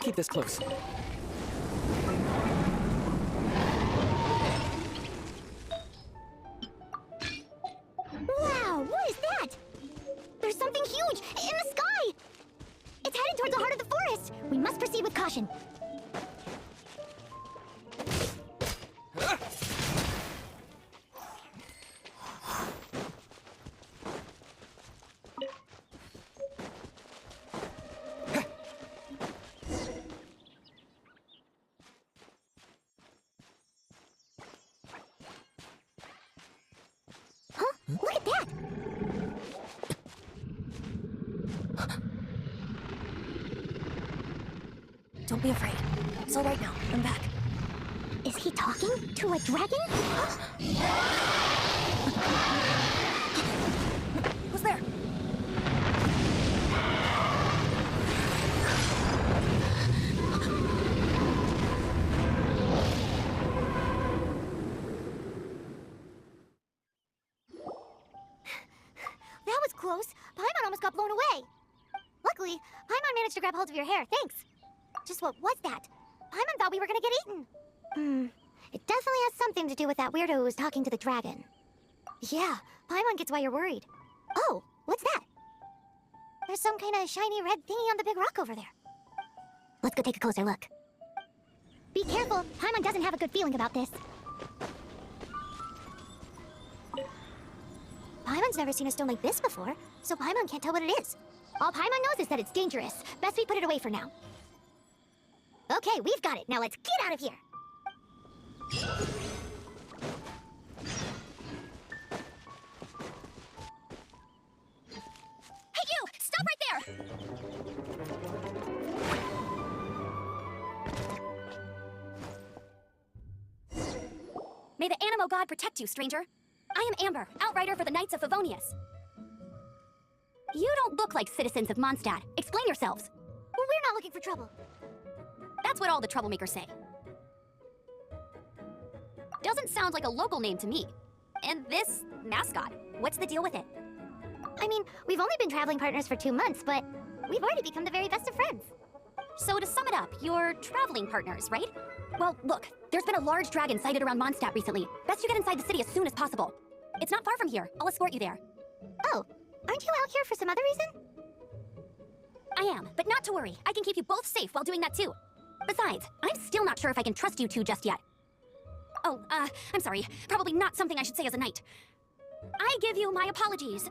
keep this close. Wow, what is that? There's something huge in the sky! It's headed towards the heart of the forest! We must proceed with caution. Look at that! Don't be afraid. It's all right now. I'm back. Is he talking to a dragon? Who's there? That was close. Paimon almost got blown away. Luckily, Paimon managed to grab hold of your hair. Thanks. Just what was that? Paimon thought we were gonna get eaten. It definitely has something to do with that weirdo who was talking to the dragon. Yeah, Paimon gets why you're worried. Oh, what's that? There's some kind of shiny red thingy on the big rock over there. Let's go take a closer look. Be careful. Paimon doesn't have a good feeling about this. Paimon's never seen a stone like this before, so Paimon can't tell what it is. All Paimon knows is that it's dangerous. Best we put it away for now. Okay, we've got it. Now let's get out of here. Hey, you! Stop right there! May the Anemo god protect you, stranger. I am Amber, outrider for the Knights of Favonius. You don't look like citizens of Mondstadt. Explain yourselves. Well, we're not looking for trouble. That's what all the troublemakers say. Doesn't sound like a local name to me. And this mascot, what's the deal with it? I mean, we've only been traveling partners for 2 months, but we've already become the very best of friends. So to sum it up, you're traveling partners, right? Well, look, there's been a large dragon sighted around Mondstadt recently. Best you get inside the city as soon as possible. It's not far from here. I'll escort you there. Oh, aren't you out here for some other reason? I am, but not to worry. I can keep you both safe while doing that too. Besides, I'm still not sure if I can trust you two just yet. Oh, I'm sorry. Probably not something I should say as a knight. I give you my apologies,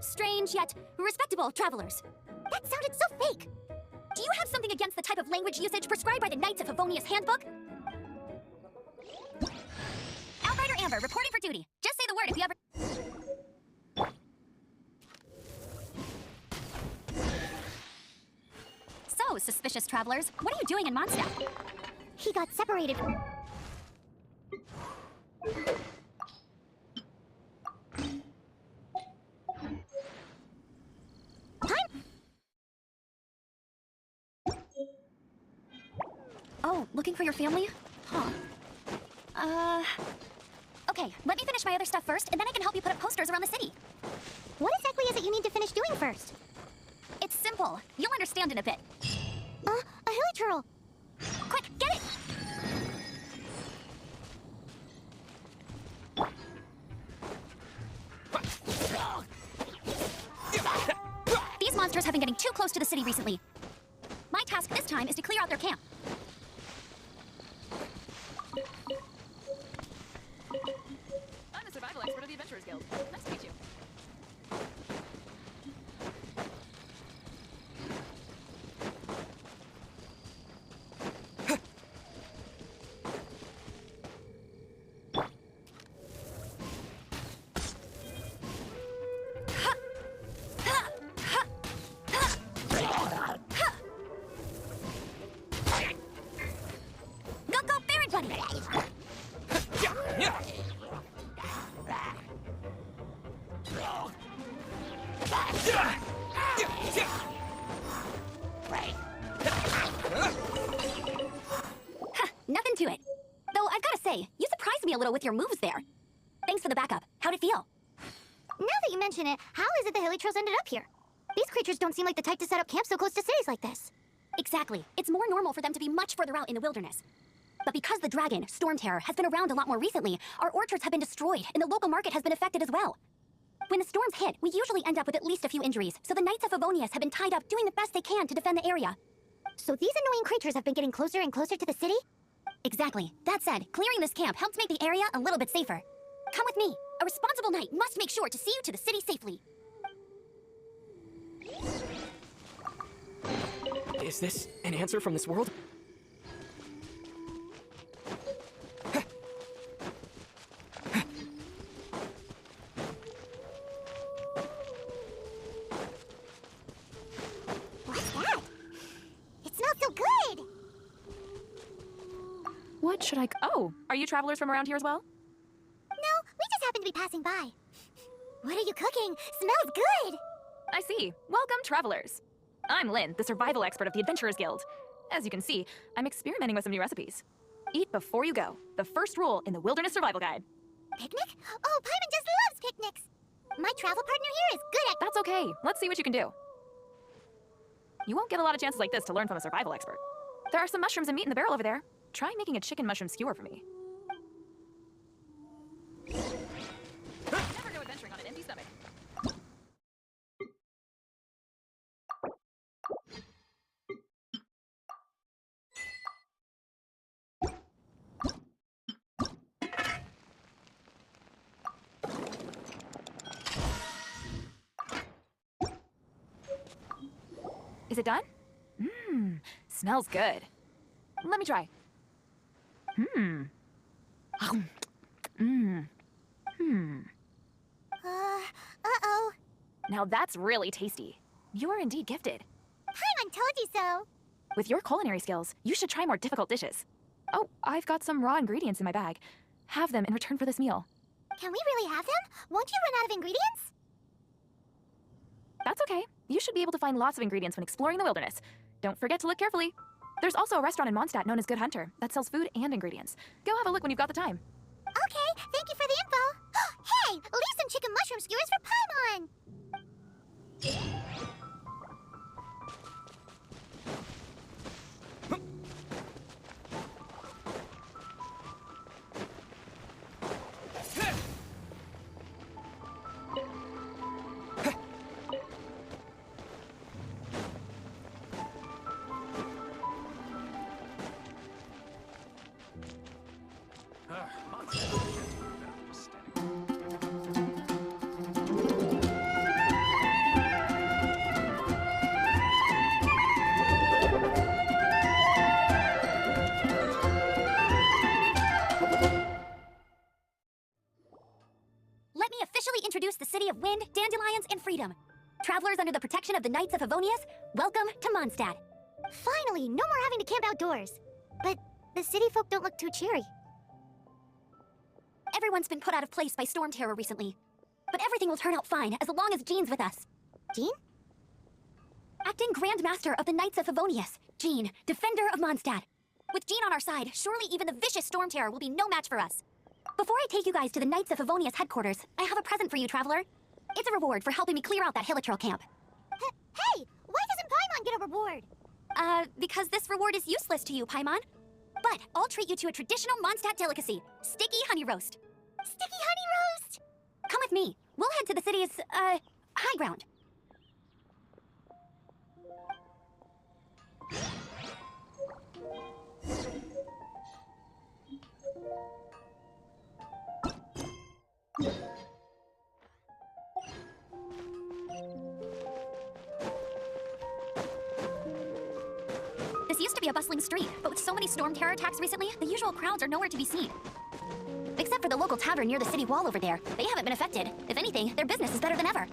strange yet respectable travelers. That sounded so fake. Do you have something against the type of language usage prescribed by the Knights of Favonius handbook? Outrider Amber, reporting for duty. Just say the word if you ever... So, suspicious travelers, what are you doing in Mondstadt? He got separated. Oh, looking for your family? Huh. Okay, let me finish my other stuff first, and then I can help you put up posters around the city. What exactly is it you need to finish doing first? It's simple. You'll understand in a bit. A hilichurl. Quick, get it! These monsters have been getting too close to the city recently. My task this time is to clear out their camp. I'm a survival expert of the Adventurers Guild. Nice to meet you. Go, Baron Bunny! Nothing to it. Though I've gotta say, you surprised me a little with your moves there. Thanks for the backup. How'd it feel? Now that you mention it, how is it the hilichurls ended up here? These creatures don't seem like the type to set up camp so close to cities like this. Exactly. It's more normal for them to be much further out in the wilderness. But because the dragon, Stormterror, has been around a lot more recently, our orchards have been destroyed, and the local market has been affected as well. When the storms hit, we usually end up with at least a few injuries, so the Knights of Favonius have been tied up doing the best they can to defend the area. So these annoying creatures have been getting closer and closer to the city? Exactly. That said, clearing this camp helps make the area a little bit safer. Come with me. A responsible knight must make sure to see you to the city safely. Is this an answer from this world? What's that? It smells so good! What should I... Oh, are you travelers from around here as well? No, we just happen to be passing by. What are you cooking? Smells good! I see. Welcome, travelers. I'm Lynn, the survival expert of the Adventurers Guild. As you can see, I'm experimenting with some new recipes. Eat before you go. The first rule in the Wilderness Survival Guide. Picnic? Oh, Paimon just loves picnics! My travel partner here is good at... That's okay. Let's see what you can do. You won't get a lot of chances like this to learn from a survival expert. There are some mushrooms and meat in the barrel over there. Try making a chicken mushroom skewer for me. Never go adventuring on an empty stomach. Is it done? Mmm, smells good. Let me try. Mmm. Mmm. Hmm. Uh-oh. Now that's really tasty. You are indeed gifted. Paimon told you so. With your culinary skills, you should try more difficult dishes. Oh, I've got some raw ingredients in my bag. Have them in return for this meal. Can we really have them? Won't you run out of ingredients? That's okay. You should be able to find lots of ingredients when exploring the wilderness. Don't forget to look carefully. There's also a restaurant in Mondstadt known as Good Hunter that sells food and ingredients. Go have a look when you've got the time. Okay, thank you for the info. Hey, leave some chicken mushroom skewers for Paimon! Let me officially introduce the city of wind, dandelions, and freedom. Travelers under the protection of the Knights of Favonius, welcome to Mondstadt. Finally, no more having to camp outdoors. But the city folk don't look too cheery. Everyone's been put out of place by Stormterror recently. But everything will turn out fine as long as Jean's with us. Jean? Acting Grand Master of the Knights of Favonius, Jean, Defender of Mondstadt. With Jean on our side, surely even the vicious Stormterror will be no match for us. Before I take you guys to the Knights of Favonius headquarters, I have a present for you, Traveler. It's a reward for helping me clear out that Hilichurl camp. Hey, why doesn't Paimon get a reward? Because this reward is useless to you, Paimon. But I'll treat you to a traditional Mondstadt delicacy, sticky honey roast. Sticky honey roast! Come with me. We'll head to the city's, high ground. This used to be a bustling street, but with so many Stormterror attacks recently, the usual crowds are nowhere to be seen. Except for the local tavern near the city wall over there. They haven't been affected. If anything, their business is better than ever.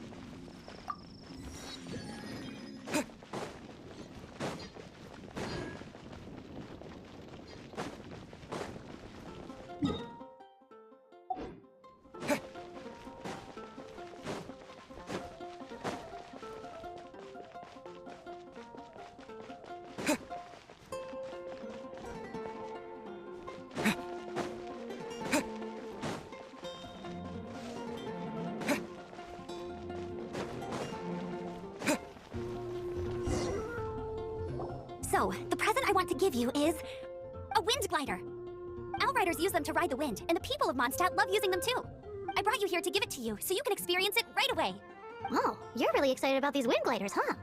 So, the present I want to give you is a wind glider. Outriders use them to ride the wind, and the people of Mondstadt love using them too. I brought you here to give it to you, so you can experience it right away. Oh, you're really excited about these wind gliders, huh?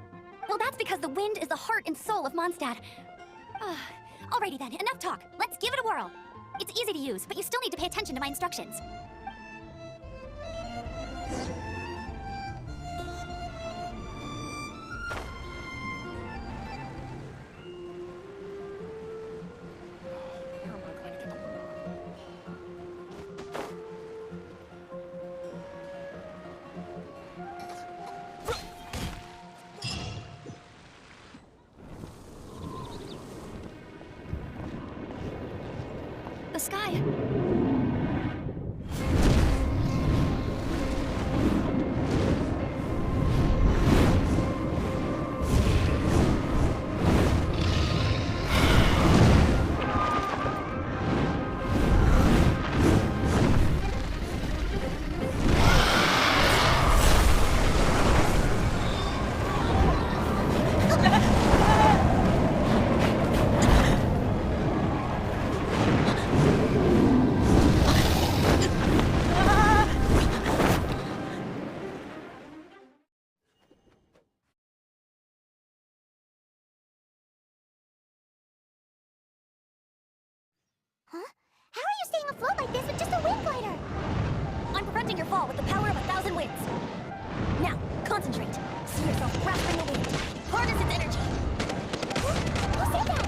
Well, that's because the wind is the heart and soul of Mondstadt. Alrighty then, enough talk. Let's give it a whirl. It's easy to use, but you still need to pay attention to my instructions. The sky. Huh? How are you staying afloat like this with just a wind glider? I'm preventing your fall with the power of 1,000 winds. Now, concentrate. See yourself grasping the wind. Harness its energy. Who said that?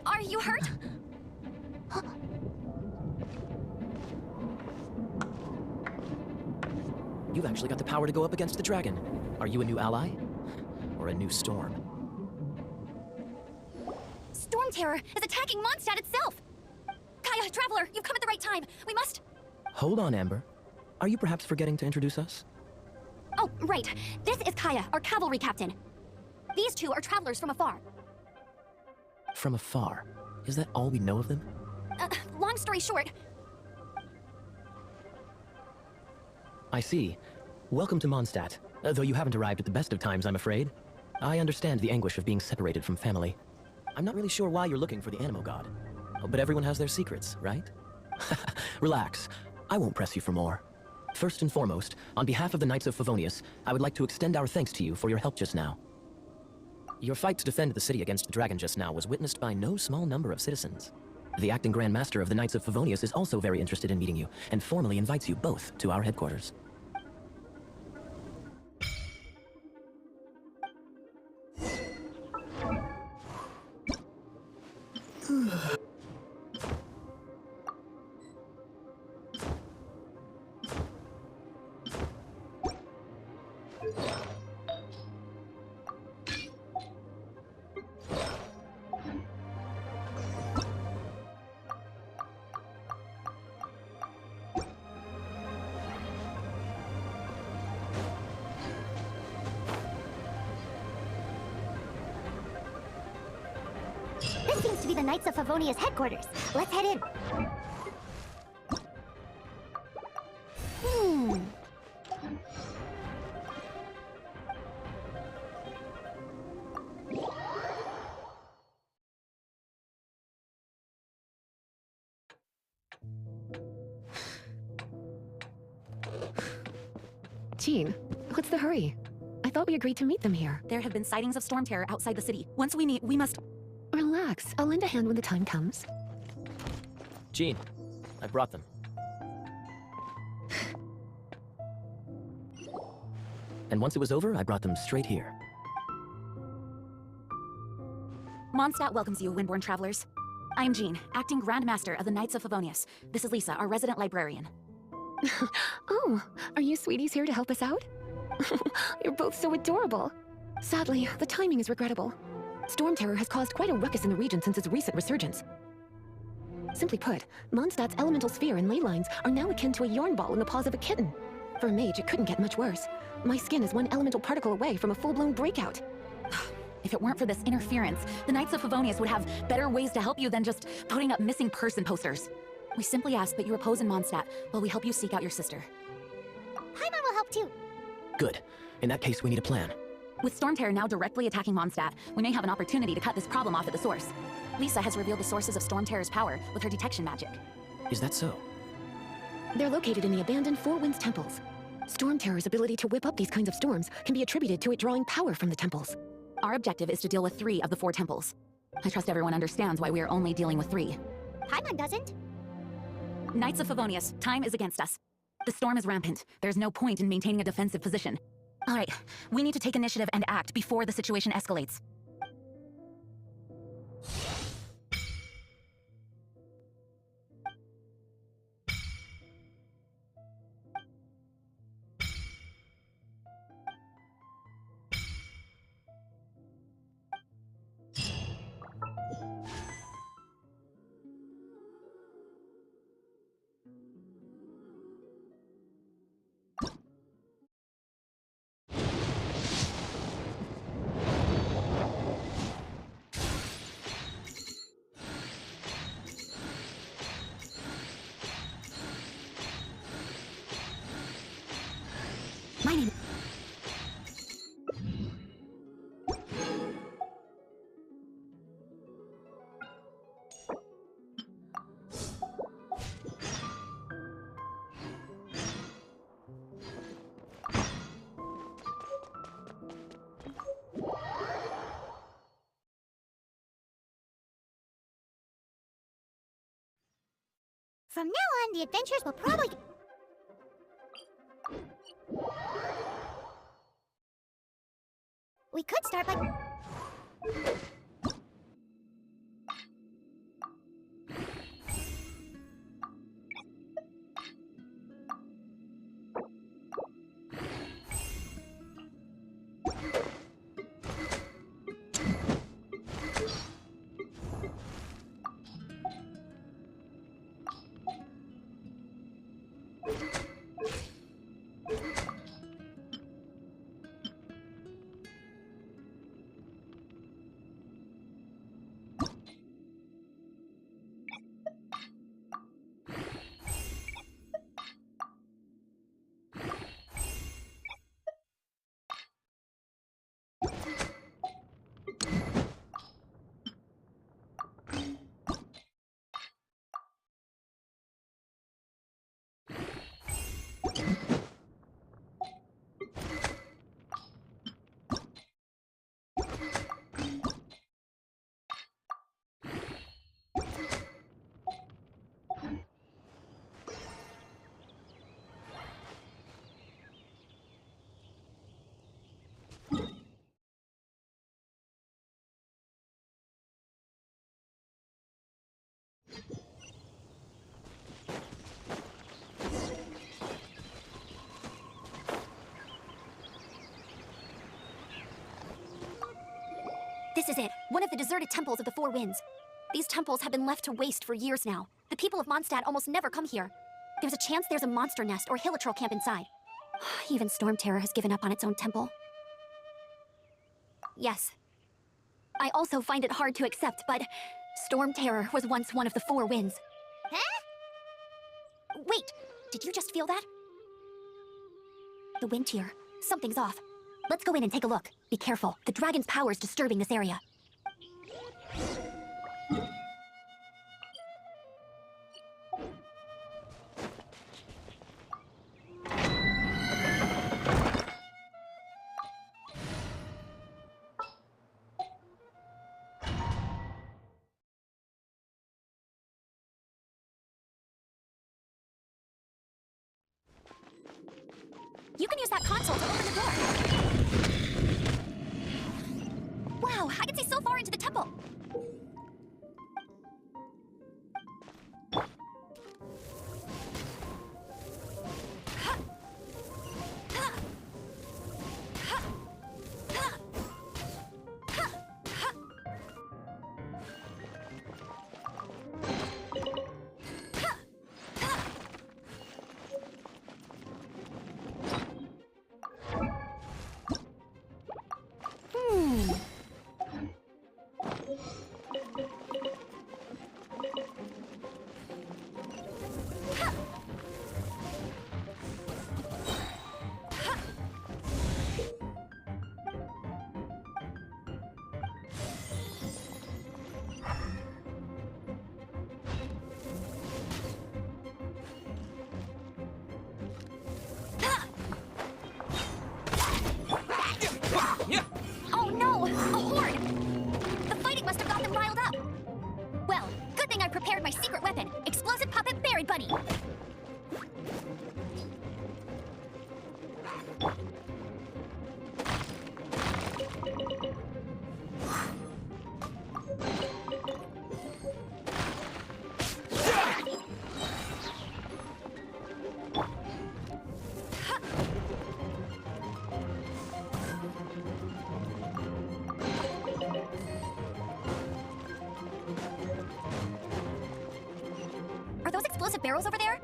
Are you hurt? You've actually got the power to go up against the dragon. Are you a new ally? Or a new storm? Stormterror is attacking Mondstadt itself! Kaya, Traveler, you've come at the right time. We must... Hold on, Amber. Are you perhaps forgetting to introduce us? Oh, right. This is Kaya, our cavalry captain. These two are travelers from afar. From afar. Is that all we know of them? Long story short, I see. Welcome to Mondstadt. Though you haven't arrived at the best of times, I'm afraid. I understand the anguish of being separated from family. I'm not really sure why you're looking for the Anemo god. But everyone has their secrets, right? Relax. I won't press you for more. First and foremost, on behalf of the Knights of Favonius, I would like to extend our thanks to you for your help just now. Your fight to defend the city against the dragon just now was witnessed by no small number of citizens. The acting Grand Master of the Knights of Favonius is also very interested in meeting you, and formally invites you both to our headquarters. This seems to be the Knights of Favonius headquarters. Let's head in. Jean, what's the hurry? I thought we agreed to meet them here. There have been sightings of Stormterror outside the city. Once we meet, we must... Relax, I'll lend a hand when the time comes. Jean, I brought them. And once it was over, I brought them straight here. Mondstadt welcomes you, Windborn travelers. I am Jean, acting Grand Master of the Knights of Favonius. This is Lisa, our resident librarian. Oh, are you sweeties here to help us out? You're both so adorable. Sadly, the timing is regrettable. Stormterror has caused quite a ruckus in the region since its recent resurgence. Simply put, Mondstadt's elemental sphere and ley lines are now akin to a yarn ball in the paws of a kitten. For a mage, it couldn't get much worse. My skin is one elemental particle away from a full-blown breakout. If it weren't for this interference, the Knights of Favonius would have better ways to help you than just putting up missing person posters. We simply ask that you repose in Mondstadt while we help you seek out your sister. Paimon will help too. Good. In that case, we need a plan. With Stormterror now directly attacking Mondstadt, we may have an opportunity to cut this problem off at the source. Lisa has revealed the sources of Stormterror's power with her detection magic. Is that so? They're located in the abandoned Four Winds temples. Stormterror's ability to whip up these kinds of storms can be attributed to it drawing power from the temples. Our objective is to deal with 3 of the 4 temples. I trust everyone understands why we are only dealing with 3. Paimon doesn't. Knights of Favonius, time is against us. The storm is rampant. There's no point in maintaining a defensive position. All right, we need to take initiative and act before the situation escalates. My name. From now on, the adventures will probably... We could start by... This is it, one of the deserted temples of the Four Winds. These temples have been left to waste for years now. The people of Mondstadt almost never come here. There's a chance there's a monster nest or hilitrol camp inside. Even Stormterror has given up on its own temple. Yes. I also find it hard to accept, but Stormterror was once one of the Four Winds. Huh? Wait, did you just feel that? The wind here. Something's off. Let's go in and take a look. Be careful. The dragon's power is disturbing this area. You can use that console to open the door. Wow, I can see so far into the temple. explosive barrels over there?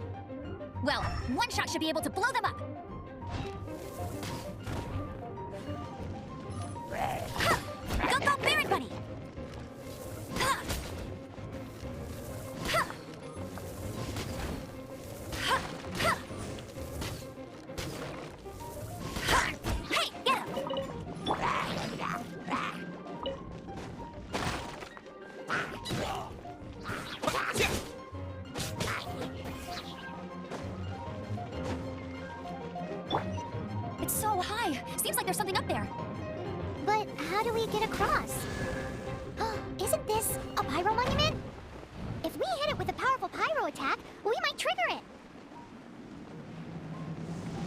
Well, one shot should be able to blow them up. Huh. Go, Baron Bunny! Huh. Huh. Huh. Huh. Huh. Hey, get him! It's so high. Seems like there's something up there. But how do we get across? Isn't this a pyro monument? If we hit it with a powerful pyro attack, we might trigger it.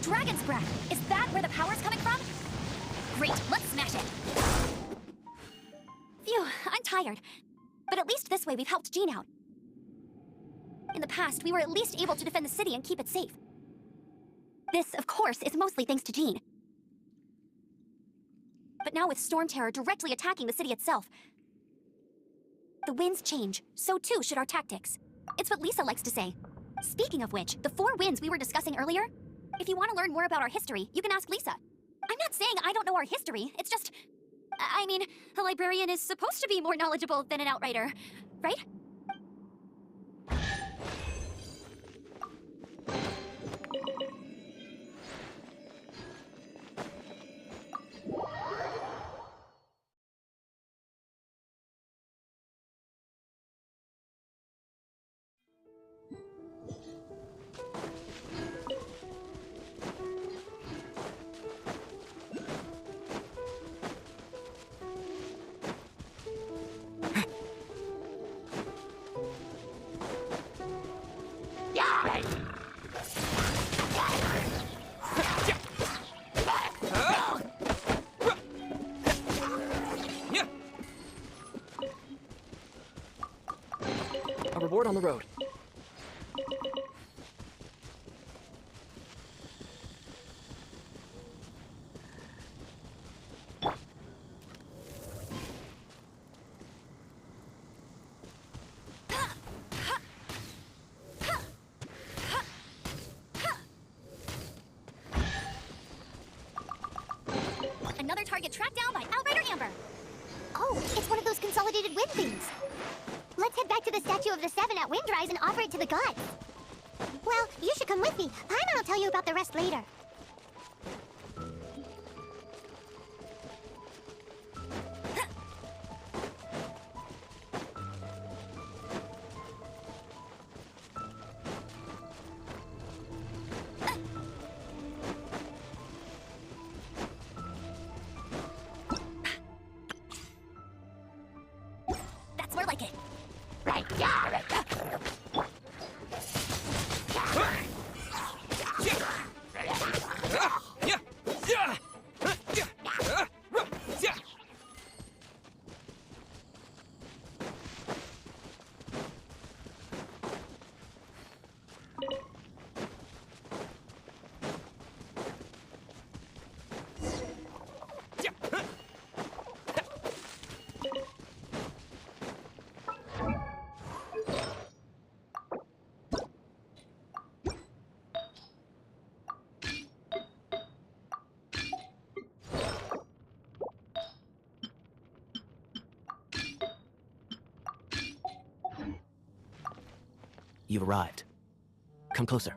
Dragon's breath. Is that where the power's coming from? Great, let's smash it. Phew, I'm tired. But at least this way we've helped Jean out. In the past, we were at least able to defend the city and keep it safe. This, of course, is mostly thanks to Jean. But now with Stormterror directly attacking the city itself, the winds change, so too should our tactics. It's what Lisa likes to say. Speaking of which, the 4 winds we were discussing earlier, if you want to learn more about our history, you can ask Lisa. I'm not saying I don't know our history, it's just... I mean, a librarian is supposed to be more knowledgeable than an outrider, right? A reward on the road. Another target tracked down by Outrider Amber. Oh, it's one of those consolidated wind things. Let's head back to the Statue of the Seven at Windrise and offer it to the gods. Well, you should come with me. Paimon will tell you about the rest later. That's more like it. You've arrived. Come closer.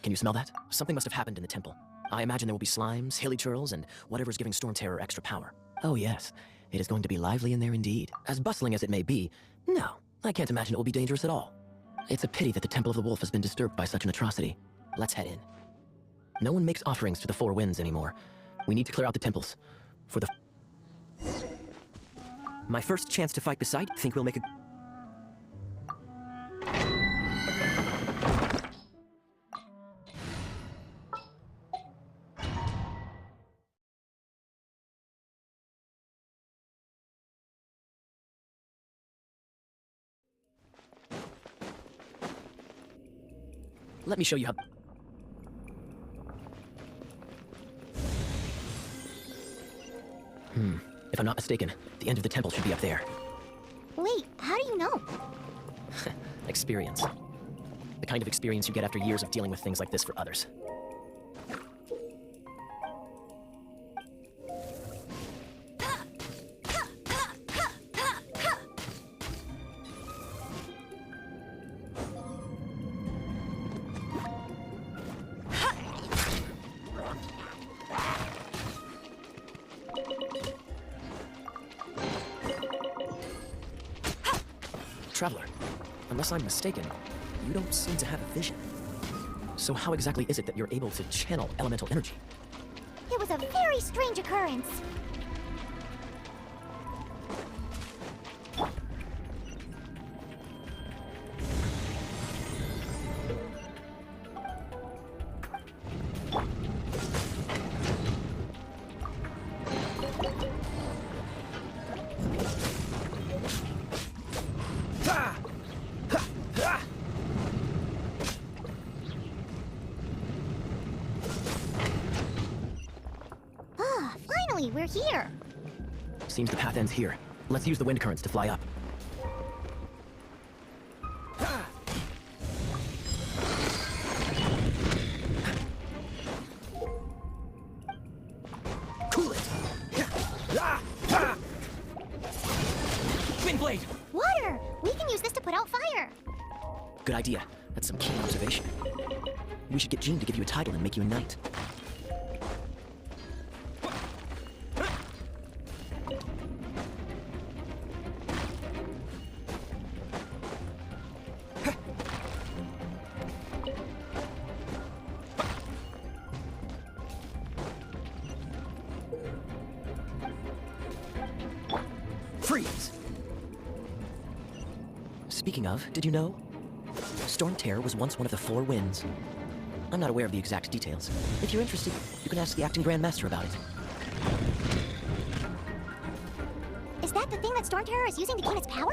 Can you smell that? Something must have happened in the temple. I imagine there will be slimes, hilly churls, and whatever's giving Stormterror extra power. Oh yes, it is going to be lively in there indeed. As bustling as it may be, no, I can't imagine it will be dangerous at all. It's a pity that the Temple of the Wolf has been disturbed by such an atrocity. Let's head in. No one makes offerings to the 4 winds anymore. We need to clear out the temples. For the... My first chance to fight beside, think we'll make a... Let me show you how... If I'm not mistaken, the end of the temple should be up there. Wait, how do you know? Experience. The kind of experience you get after years of dealing with things like this for others. Traveler, unless I'm mistaken, you don't seem to have a vision. So how exactly is it that you're able to channel elemental energy? It was a very strange occurrence. Finally, we're here. Seems the path ends here. Let's use the wind currents to fly up. Cool it! Wind blade! Water! We can use this to put out fire. Good idea. That's some keen observation. We should get Jean to give you a title and make you a knight. Freeze! Speaking of, did you know? Stormterror was once one of the Four Winds. I'm not aware of the exact details. If you're interested, you can ask the acting Grand Master about it. Is that the thing that Stormterror is using to gain its power?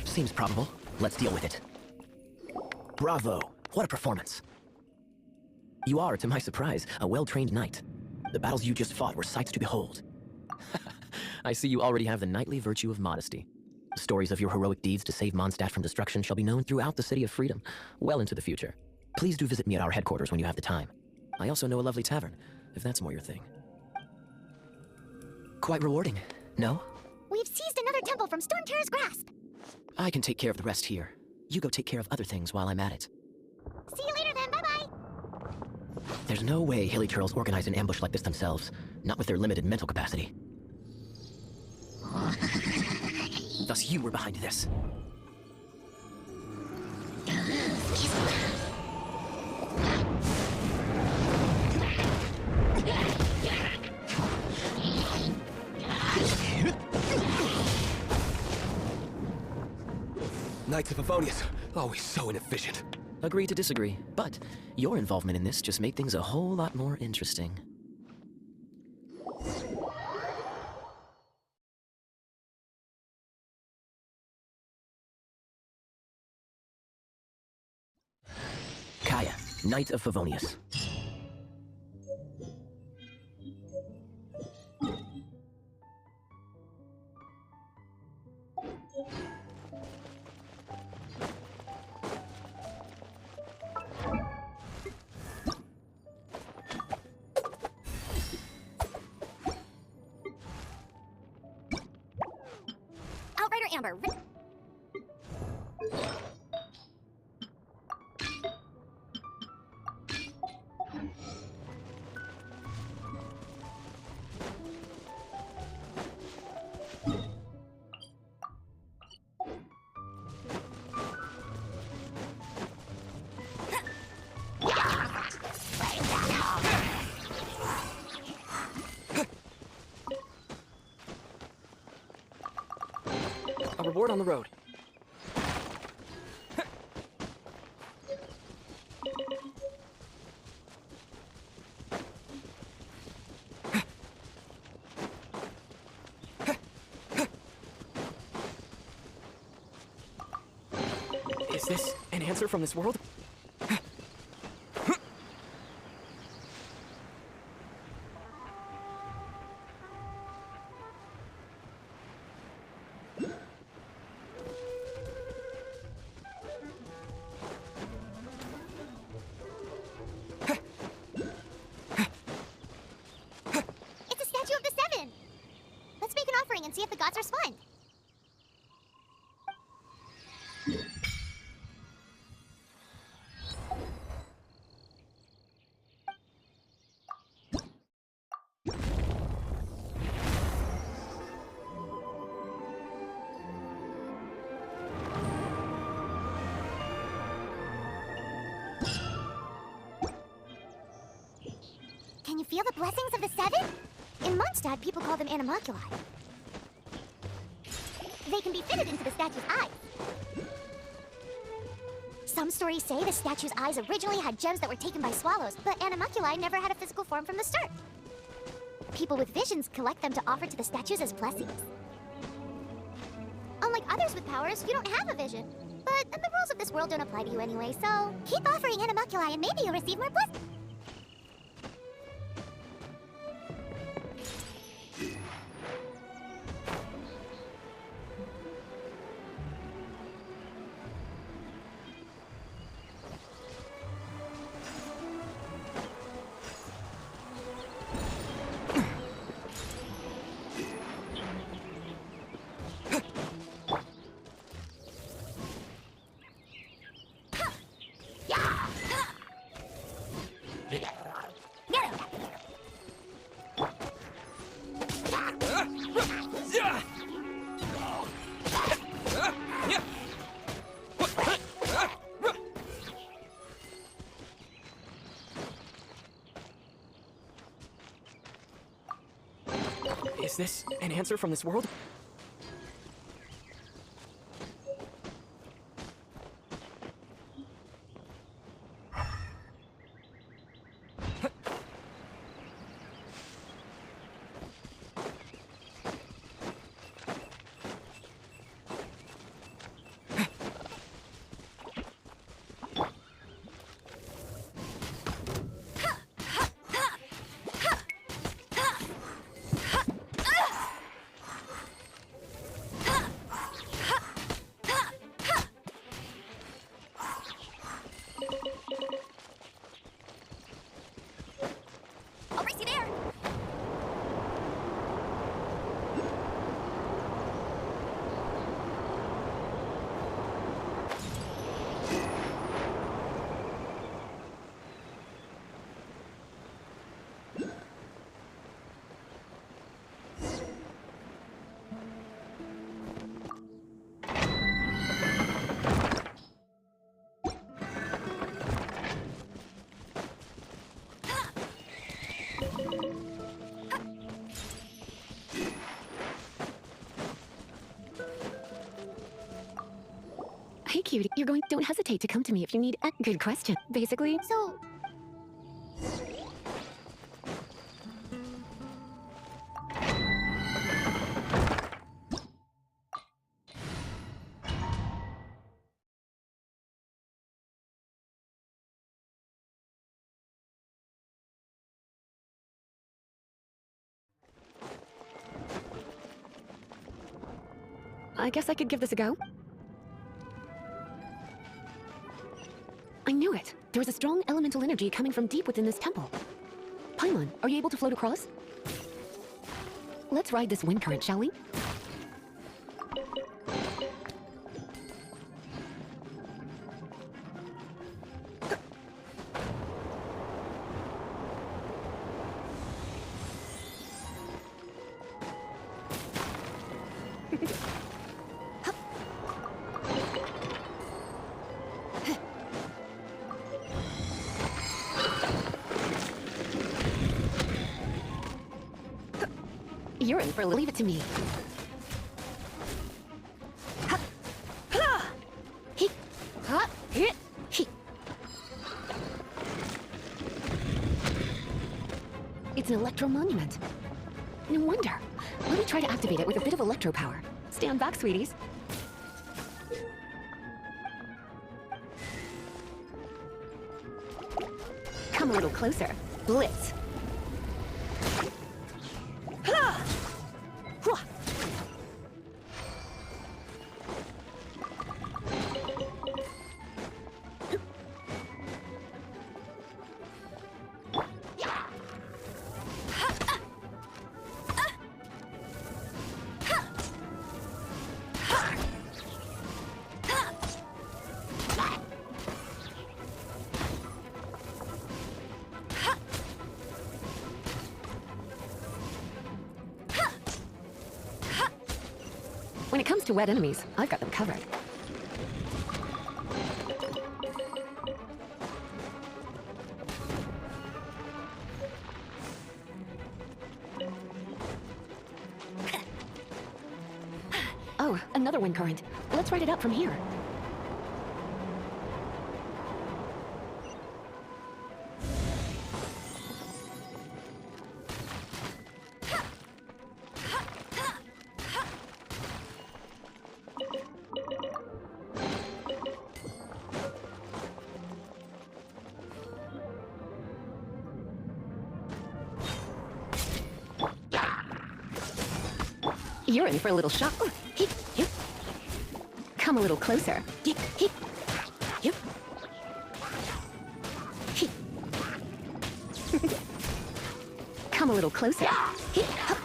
Seems probable. Let's deal with it. Bravo! What a performance! You are, to my surprise, a well-trained knight. The battles you just fought were sights to behold. I see you already have the knightly virtue of modesty. Stories of your heroic deeds to save Mondstadt from destruction shall be known throughout the City of Freedom, well into the future. Please do visit me at our headquarters when you have the time. I also know a lovely tavern, if that's more your thing. Quite rewarding, no? We've seized another temple from Stormterror's grasp. I can take care of the rest here. You go take care of other things while I'm at it. See you later then, bye-bye. There's no way Hilly Turtles organize an ambush like this themselves, not with their limited mental capacity. Thus you were behind this. Knights of Favonius, always so inefficient. Agree to disagree, but your involvement in this just made things a whole lot more interesting. Kaya, Knight of Favonius. Outrider Amber. A reward on the road. Is this an answer from this world? Can you feel the blessings of the seven? In Mondstadt, people call them Anemoculi. They can be fitted into the statue's eyes. Some stories say the statue's eyes originally had gems that were taken by swallows, but Anemoculi never had a physical form from the start. People with visions collect them to offer to the statues as blessings. Unlike others with powers, you don't have a vision. But the rules of this world don't apply to you anyway, so keep offering Anemoculi and maybe you'll receive more blessings. Is this an answer from this world? I'll race you there! Hey, cutie, don't hesitate to come to me if you need a good question. Basically, So, I guess I could give this a go. I knew it. There was a strong elemental energy coming from deep within this temple. Paimon, are you able to float across? Let's ride this wind current, shall we? You're in for leave it to me. It's an electro monument. No wonder. Let me try to activate it with a bit of electro power. Stand back, sweeties. Come a little closer. Blitz. When it comes to wet enemies, I've got them covered. Oh, another wind current. Let's ride it up from here. You're in for a little shock. Oh, heep, heep. Come a little closer. Heep, heep, heep. Heep. Come a little closer. Heep, hup.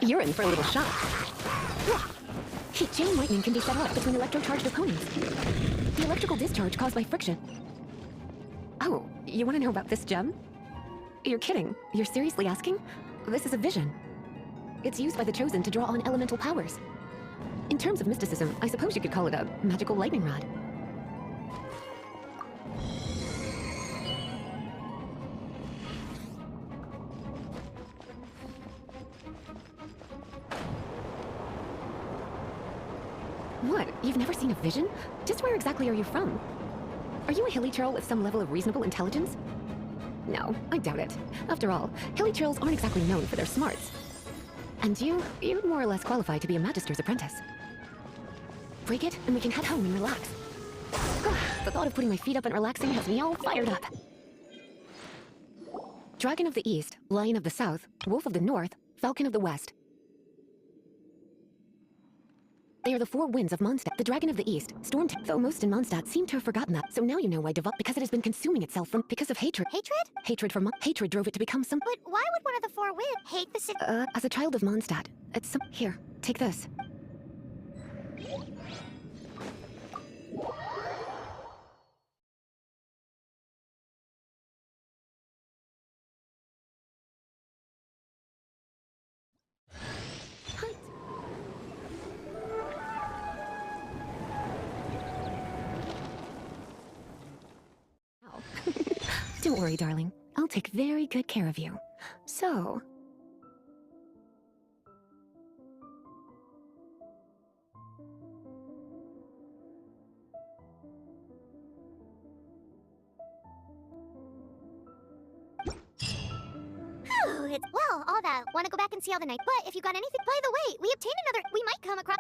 You're in for a little shock. Chain lightning can be set off between electrocharged opponents. The electrical discharge caused by friction. Oh, you want to know about this gem? You're kidding. You're seriously asking? This is a vision. It's used by the Chosen to draw on elemental powers. In terms of mysticism, I suppose you could call it a magical lightning rod. What? You've never seen a vision? Just where exactly are you from? Are you a hilly churl with some level of reasonable intelligence? No, I doubt it. After all, hilly churls aren't exactly known for their smarts. And you're more or less qualified to be a magister's apprentice. Break it, and we can head home and relax. The thought of putting my feet up and relaxing has me all fired up. Dragon of the East, Lion of the South, Wolf of the North, Falcon of the West. They are the four winds of Mondstadt, the Dragon of the East, Stormterror. Though most in Mondstadt seem to have forgotten that, so now you know why because it has been consuming itself because of hatred. Hatred? Hatred drove it to become some. But why would one of the four win? Hate the city? As a child of Mondstadt, it's some. Here, take this. Don't worry, darling. I'll take very good care of you. So... Well, all that. Want to go back and see how the night... But if you got anything... By the way, we obtained another... We might come across...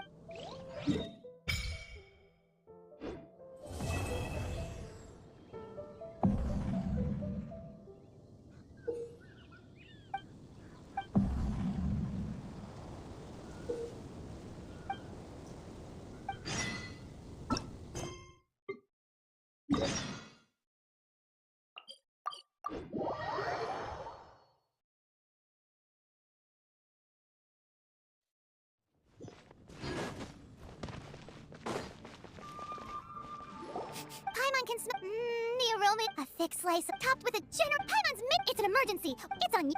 Paimon can smell the aroma. A thick slice topped with a generous Paimon's mint. It's an emergency. It's on you.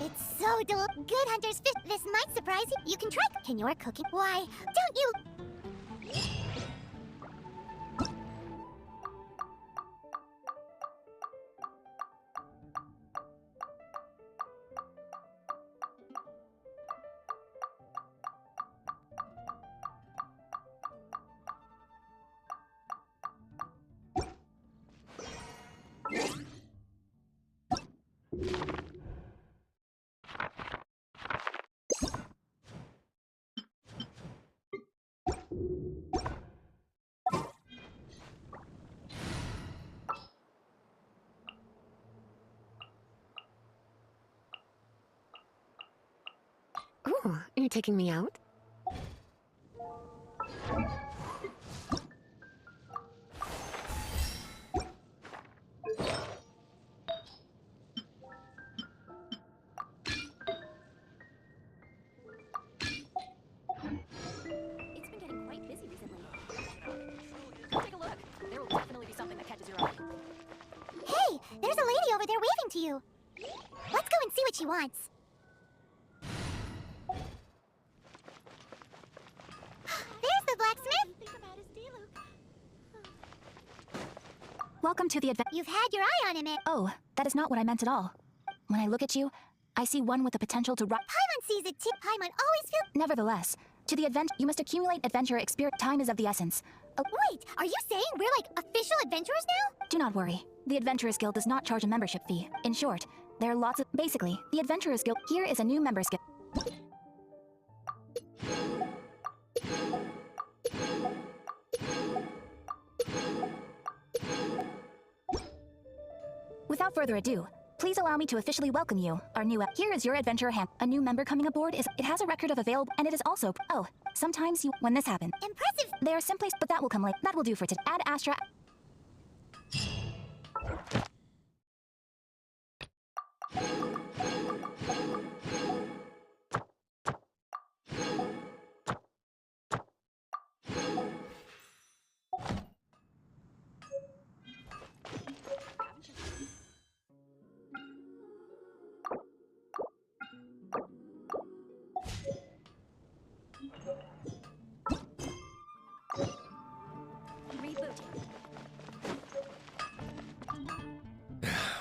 It's so good, Hunter's fish. This might surprise you. You can try. Can your cooking? Why don't you? Ooh, you're taking me out? It's been getting quite busy recently. Take a look. There will definitely be something that catches your eye. Hey, there's a lady over there waving to you. Let's go and see what she wants. There's the blacksmith. Welcome to the adventure. You've had your eye on him. Oh, that is not what I meant at all. When I look at you, I see one with the potential to Paimon sees it too. Paimon always feels... Nevertheless, to the you must accumulate adventure experience. Time is of the essence. Wait, are you saying we're like official adventurers now? Do not worry. The Adventurers Guild does not charge a membership fee. In short, there are lots of... Basically, the Adventurers Guild... Here is a new members guild. Without further ado, please allow me to officially welcome you, our new... Here is your adventurer hand. A new member coming aboard is... It has a record of available... And it is also... Oh, sometimes you... When this happened... Impressive! They are simply... But that will come later. That will do for today. Ad Astra...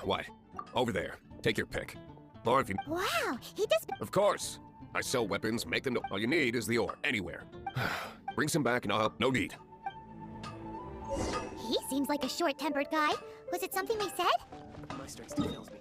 What? Over there. Take your pick. Or if you... Wow, he does... Of course. I sell weapons, make them... All you need is the ore. Anywhere. Bring some back and I'll help. No need. He seems like a short-tempered guy. Was it something they said? My strength still fails me.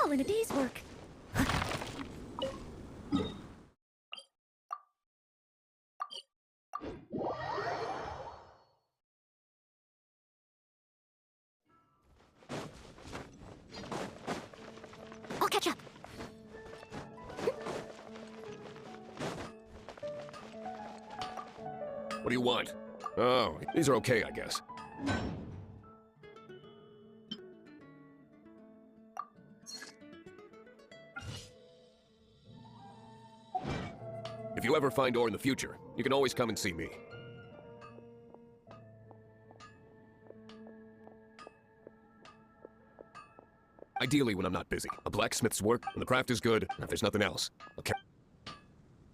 All in a day's work. I'll catch up. What do you want? Oh, these are okay, I guess. If you ever find ore in the future, you can always come and see me. Ideally when I'm not busy. A blacksmith's work, when the craft is good, and if there's nothing else, okay.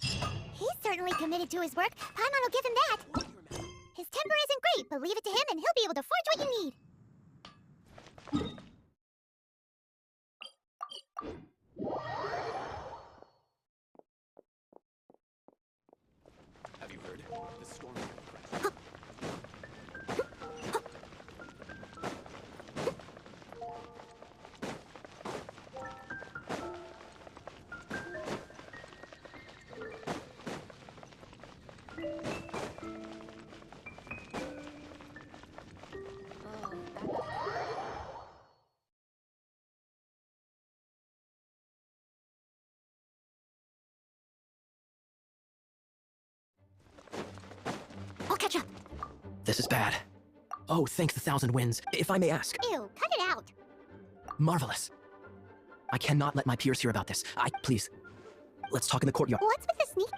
He's certainly committed to his work. Paimon will give him that. His temper isn't great, but leave it to him and he'll be able to forge what you need. Have you heard? The Stormterror crash. I'll catch up. This is bad. Oh, thank the thousand winds. If I may ask. Ew, cut it out. Marvelous. I cannot let my peers hear about this. Please. Let's talk in the courtyard. What's with the sneak?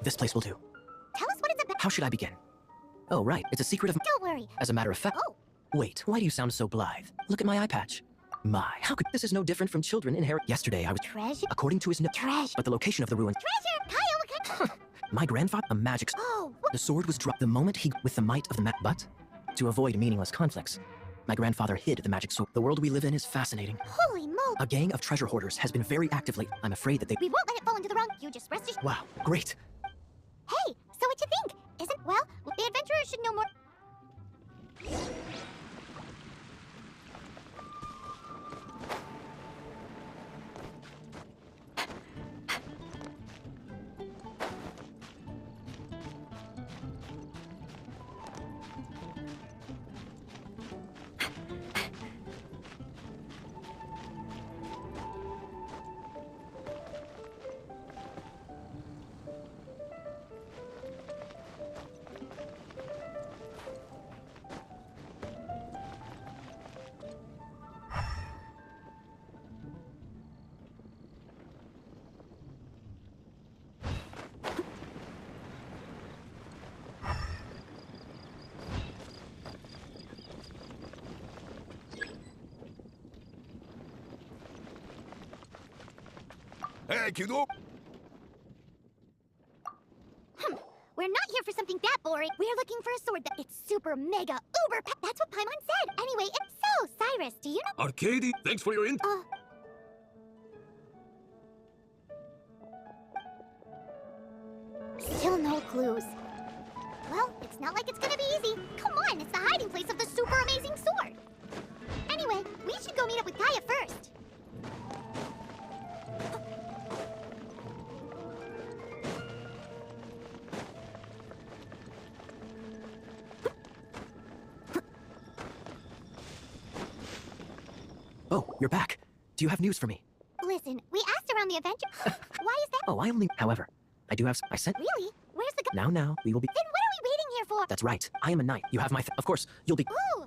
This place will do. Tell us what it's about. How should I begin? Oh, right. It's a secret of... Don't worry. As a matter of fact... Oh. Wait, why do you sound so blithe? Look at my eye patch. My, how could... This is no different from children inherit... Yesterday I was... Treasure? According to his... Treasure. But the location of the ruins... Treasure! Kyle, My grandfather... A magic... Oh, The sword was dropped the moment he... With the might of the but... to avoid meaningless conflicts. My grandfather hid the magic sword. The world we live in is fascinating. Holy moly! A gang of treasure hoarders has been very active lately. I'm afraid that they... We won't let it fall into the wrong. You just rest assured. Wow, great. Hey, so what you think? Isn't, well, the adventurers should know more. Hey, kiddo! We're not here for something that boring. We're looking for a sword that it's super mega uber that's what Paimon said. Anyway, it's so, Cyrus, do you know? Arcady, thanks for your Still no clues. Well, it's not like it's gonna be easy. Come on, it's the hiding place of the super amazing sword. Anyway, we should go meet up with Gaia first. Oh, you're back. Do you have news for me? Listen, we asked around the adventure. Why is that? Oh, I only... However, I do have... I sent... Really? Where's the Now, we will be... Then what are we waiting here for? That's right. I am a knight. You have my... Of course, you'll be... Ooh,